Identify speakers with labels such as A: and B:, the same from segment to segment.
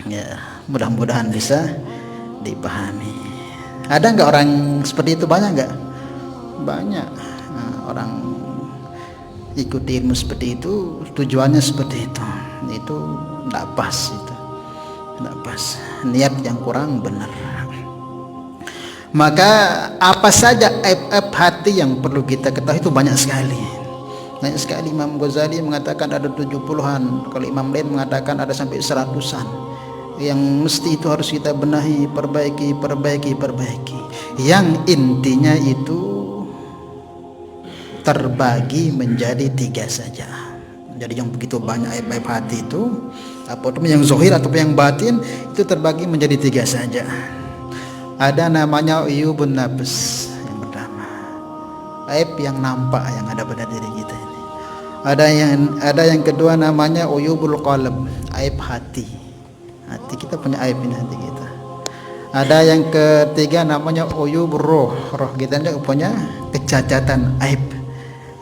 A: Ya, mudah-mudahan bisa dipahami. Ada nggak orang seperti itu? Banyak nggak? Banyak. Nah, orang ikuti ilmu seperti itu, tujuannya seperti itu nggak pas, itu nggak pas, niat yang kurang benar. Maka apa saja aib-aib hati yang perlu kita ketahui itu banyak sekali. Banyak sekali. Imam Ghazali mengatakan ada 70-an, kalau Imam lain mengatakan ada sampai 100-an, yang mesti itu harus kita benahi, perbaiki. Yang intinya itu terbagi menjadi 3 saja. Jadi yang begitu banyak aib-aib hati itu, apapun yang zahir ataupun yang batin, itu terbagi menjadi 3 saja. Ada namanya uyubun nafs, yang pertama, aib yang nampak yang ada pada diri kita ini. Ada yang kedua namanya uyubul qalb, aib hati. Hati kita punya aib ini, hati kita. Ada yang ketiga namanya uyubur roh kita ini punya kecacatan, aib.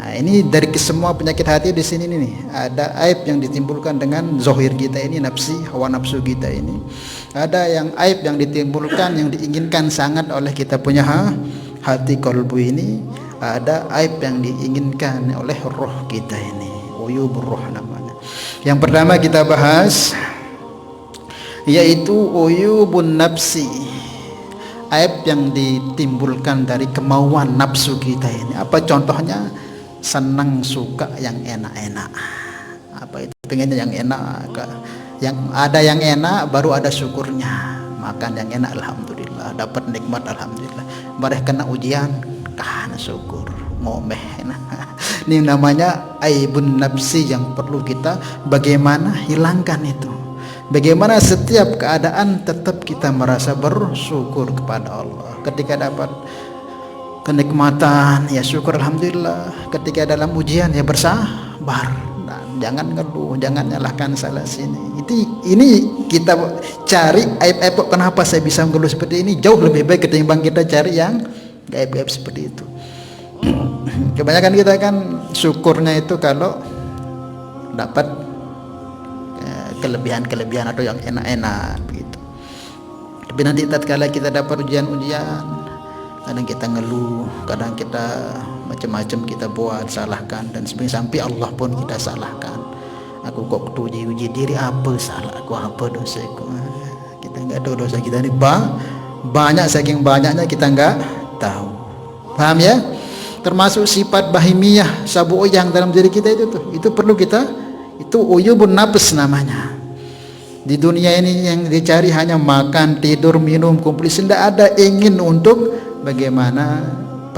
A: Nah, ini dari semua penyakit hati di sini nih, ada aib yang ditimbulkan dengan zahir kita ini, nafsi, hawa nafsu kita ini. Ada yang aib yang ditimbulkan, yang diinginkan sangat oleh kita punya hati kolbu ini. Ada aib yang diinginkan oleh roh kita ini, uyubur roh namanya. Yang pertama kita bahas yaitu uyubun nafsi, aib yang ditimbulkan dari kemauan nafsu kita ini. Apa contohnya? Senang, suka yang enak-enak. Apa itu? Pengennya yang enak, yang ada yang enak baru ada syukurnya. Makan yang enak, alhamdulillah. Dapat nikmat, alhamdulillah. Bareh kena ujian, karena syukur, ngomeh. Ini namanya aibun nafsi yang perlu kita bagaimana hilangkan itu. Bagaimana setiap keadaan tetap kita merasa bersyukur kepada Allah. Ketika dapat kenikmatan, ya syukur, alhamdulillah. Ketika dalam ujian, ya bersabar. Dan jangan ngeluh, jangan nyalahkan salah sini. Ini kita cari aib-aib. Kenapa saya bisa ngeluh seperti ini? Jauh lebih baik ketimbang kita cari yang aib-aib seperti itu. Kebanyakan kita kan syukurnya itu kalau dapat kelebihan-kelebihan atau yang enak-enak begitu. Tapi nanti tatkala kita dapat ujian-ujian, kadang kita ngeluh, kadang kita macam-macam kita buat, salahkan dan sebagainya, sampai Allah pun kita salahkan. Aku kok uji diri, apa salah aku, apa dosaku? Kita nggak tahu dosa kita ini banyak, saking banyaknya kita nggak tahu. Paham ya? Termasuk sifat bahimiyah, sabu yang dalam diri kita itu perlu kita, itu uyubun nafs namanya. Di dunia ini yang dicari hanya makan, tidur, minum, kumpul, tidak ada ingin untuk bagaimana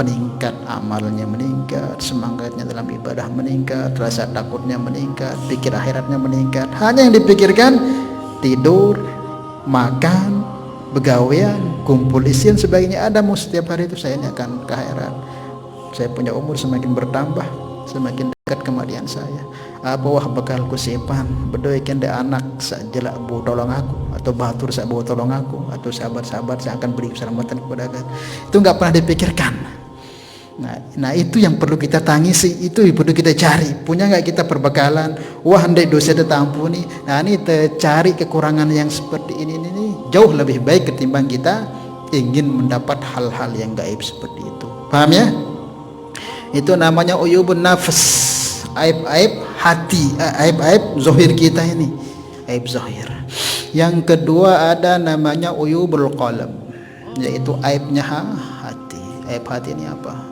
A: peningkat amalnya meningkat, semangatnya dalam ibadah meningkat, rasa takutnya meningkat, pikir akhiratnya meningkat. Hanya yang dipikirkan tidur, makan, begawean, kumpul isian sebagainya. Ada mau setiap hari itu saya ini akan ke akhirat. Saya punya umur semakin bertambah, semakin dekat kematian saya. Wah bekalku simpan bedoi kende anak sajelak bu tolong aku, atau batur sak bu tolong aku, atau sahabat-sahabat saya akan beri keselamatan kepada aku. Itu nggak pernah dipikirkan. Nah itu yang perlu kita tangisi, itu yang perlu kita cari. Punya nggak kita perbekalan? Wah hendai dosa ditampuni. Nah ini cari kekurangan yang seperti ini jauh lebih baik ketimbang kita ingin mendapat hal-hal yang gaib seperti itu. Paham ya? Itu namanya uyubun nafs, aib-aib hati, aib-aib zahir kita ini, aib zahir. Yang kedua ada namanya uyubul qalb, yaitu aibnya hati. Aib hati ini apa?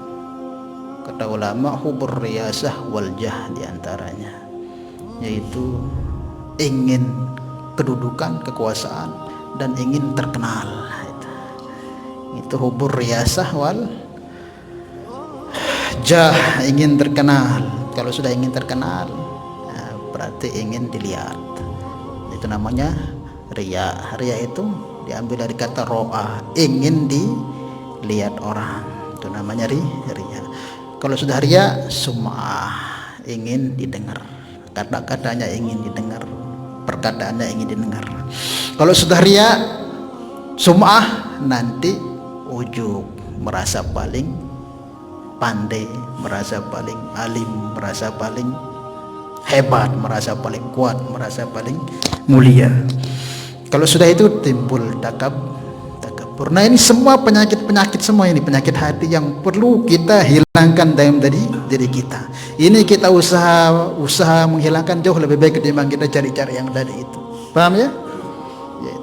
A: Kata ulama, hubur riyasah wal jah diantaranya, yaitu ingin kedudukan, kekuasaan, dan ingin terkenal. Itu hubur riyasah wal jah, ingin terkenal. Kalau sudah ingin terkenal, berarti ingin dilihat. Itu namanya riya. Riya itu diambil dari kata ro'a, ingin dilihat orang. Itu namanya riya. Kalau sudah riya, sum'ah, ingin didengar. Kata-katanya ingin didengar, perkataannya ingin didengar. Kalau sudah riya, sum'ah, nanti ujub, merasa paling pandai, merasa paling alim, merasa paling hebat, merasa paling kuat, merasa paling mulia. Kalau sudah itu timbul takabur. Nah ini semua penyakit semua ini penyakit hati yang perlu kita hilangkan dalam diri kita. Ini kita usaha menghilangkan jauh lebih baik ketimbang kita cari-cari yang tadi itu. Paham ya?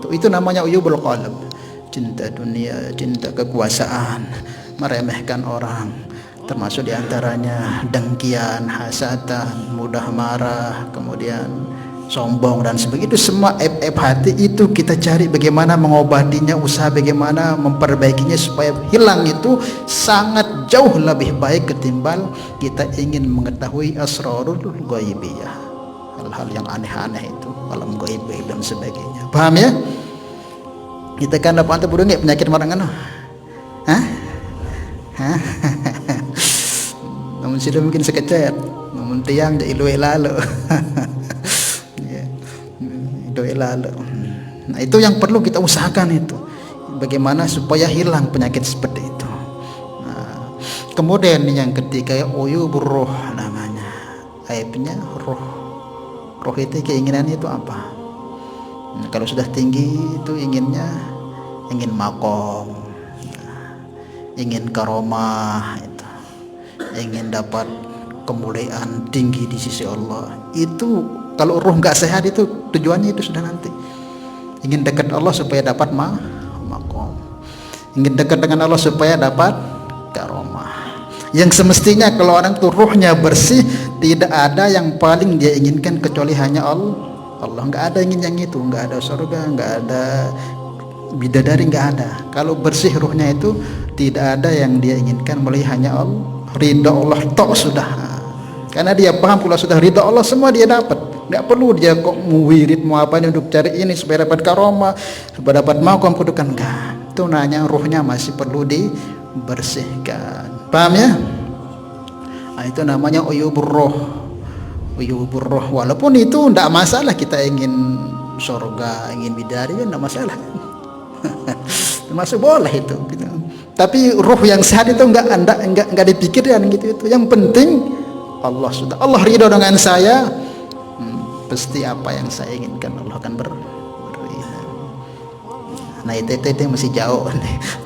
A: Itu namanya uyubul qalb. Cinta dunia, cinta kekuasaan, meremehkan orang, termasuk diantaranya dengkian, hasatan, mudah marah, kemudian sombong dan sebagainya. Itu semua aib hati, itu kita cari bagaimana mengobatinya, usaha bagaimana memperbaikinya supaya hilang. Itu sangat jauh lebih baik ketimbang kita ingin mengetahui asrarul ghaibiyah, hal-hal yang aneh-aneh itu, alam gaib dan sebagainya. Paham ya? Kita kan dapat antar burung penyakit marang ano. Hah? Namun sudah mungkin sekecet, namun tiang jadi luwe lalu. Lalu. Nah itu yang perlu kita usahakan itu, bagaimana supaya hilang penyakit seperti itu. Nah, kemudian yang ketiga uyubur ruh namanya, aibnya roh itu keinginannya itu apa? Nah, kalau sudah tinggi itu ingin makom, ingin karomah, itu ingin dapat kemuliaan tinggi di sisi Allah. Itu kalau ruh nggak sehat itu tujuannya itu sudah nanti ingin dekat Allah supaya dapat makom, ingin dekat dengan Allah supaya dapat karomah. Yang semestinya kalau orang itu ruhnya bersih, tidak ada yang paling dia inginkan kecuali hanya Allah. Nggak ada ingin yang itu, nggak ada surga, nggak ada bidadari, nggak ada. Kalau bersih ruhnya itu tidak ada yang dia inginkan melihat hanya Allah. Ridha Allah tok sudah, karena dia paham pula sudah ridha Allah semua dia dapat. Nggak perlu dia kok muwirid mau apa ini untuk cari ini supaya dapat karomah, supaya dapat makom kedudukan. Enggak, itu nanya ruhnya masih perlu dibersihkan. Paham ya? Nah, itu namanya uyubur roh. Walaupun itu enggak masalah kita ingin surga, ingin bidadari, enggak masalah. Termasuk boleh itu gitu. Tapi ruh yang sehat itu enggak dipikirkan gitu itu. Yang penting Allah ridho dengan saya, pasti apa yang saya inginkan Allah akan berikan. Nah itu masih jauh.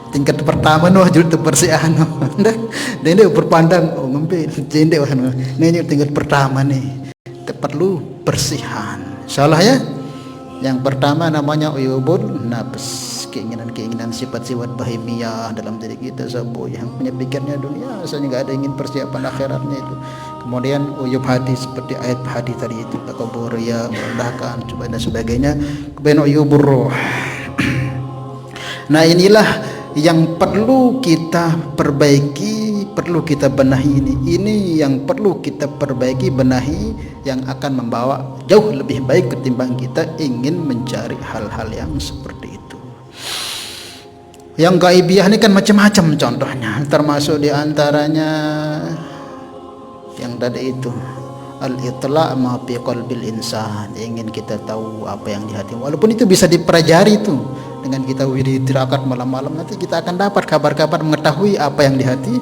A: Tingkat pertama jurut kebersihan. Dan berpandang ngempe jende ini tingkat pertama nih. Perlu bersihan. Salah ya? Yang pertama namanya uyubun nafs, keinginan sifat-sifat bahimiyah dalam diri kita, sabu yang punya pikirnya dunia, asalnya nggak ada ingin persiapan akhiratnya itu. Kemudian uyub hati seperti ayat hati tadi itu, takabur, ya, merendahkan, coba dan sebagainya. Kemudian uyubur ruh. Nah inilah yang perlu kita perbaiki, perlu kita benahi ini yang perlu kita perbaiki, benahi, yang akan membawa jauh lebih baik ketimbang kita ingin mencari hal-hal yang seperti itu. Yang gaibiyah ini kan macam-macam contohnya, termasuk diantaranya yang tadi itu al-itla' ma fi qalbil insan, ingin kita tahu apa yang di hati. Walaupun itu bisa dipelajari itu dengan kita wirid tirakat malam-malam, nanti kita akan dapat kabar-kabar mengetahui apa yang di hati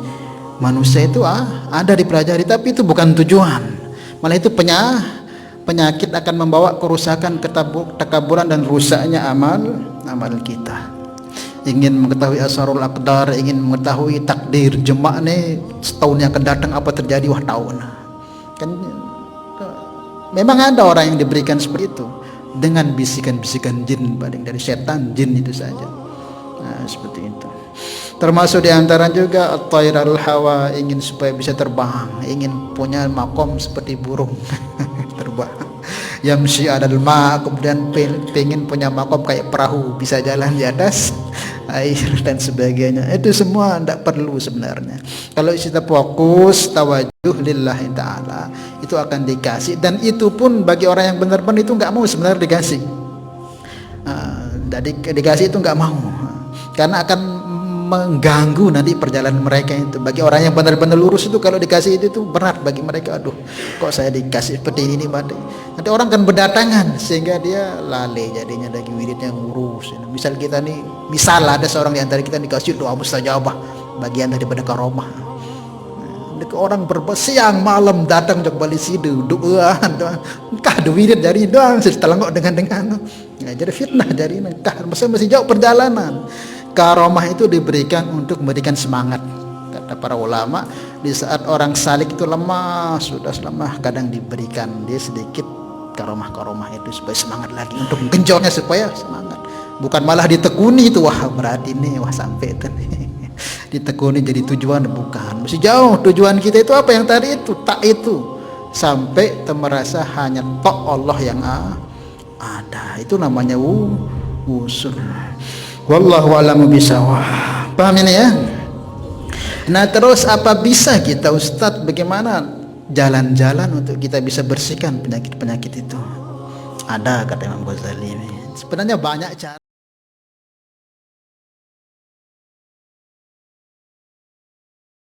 A: manusia itu ada dipelajari, tapi itu bukan tujuan. Malah itu penyakit akan membawa kerusakan, ketakaburan dan rusaknya amal kita. Ingin mengetahui asarul aqdar, ingin mengetahui takdir jemaah nih setahun yang akan datang apa terjadi, wah tahun kan memang ada orang yang diberikan seperti itu dengan bisikan-bisikan jin, paling dari setan jin itu saja. Nah seperti itu. Termasuk diantara juga at-tayr al-hawa, ingin supaya bisa terbang, ingin punya makom seperti burung terbang. Yamshi 'alal ma, kemudian pengen punya makom kayak perahu, bisa jalan di atas air dan sebagainya. Itu semua tidak perlu sebenarnya. Kalau kita fokus tawajuh lillahi ta'ala, itu akan dikasih, dan itu pun bagi orang yang benar-benar itu nggak mau sebenarnya dikasih. Dikasih itu nggak mau, karena akan mengganggu nanti perjalanan mereka itu. Bagi orang yang benar-benar lurus itu kalau dikasih itu berat bagi mereka. Aduh, kok saya dikasih seperti ini nanti orang kan berdatangan sehingga dia lalai jadinya lagi wiridnya ngurus. Misal kita nih, misal ada seorang di antara kita dikasih doa mustajabah, bagian daripada karomah. orang siang malam datang jok balik sidu doaan kah duit dari doang setelah kok dengan jadi fitnah dari kah masih jauh perjalanan. Karomah itu diberikan untuk memberikan semangat. Kata para ulama, di saat orang salik itu lemah, sudah lemah, kadang diberikan dia sedikit karomah itu supaya semangat lagi, untuk genjotnya supaya semangat. Bukan malah ditekuni itu, wah berat ini, wah sampai itu nih. Ditekuni jadi tujuan, bukan. Masih jauh tujuan kita itu apa yang tadi itu, tak itu. Sampai merasa hanya tok Allah yang ada. Itu namanya usul. Wallahu a'lamu bishawab. Paham ini ya? Nah terus apa bisa kita Ustadz, bagaimana jalan-jalan untuk kita bisa bersihkan penyakit-penyakit itu? Ada kata Imam Ghazali, sebenarnya banyak cara.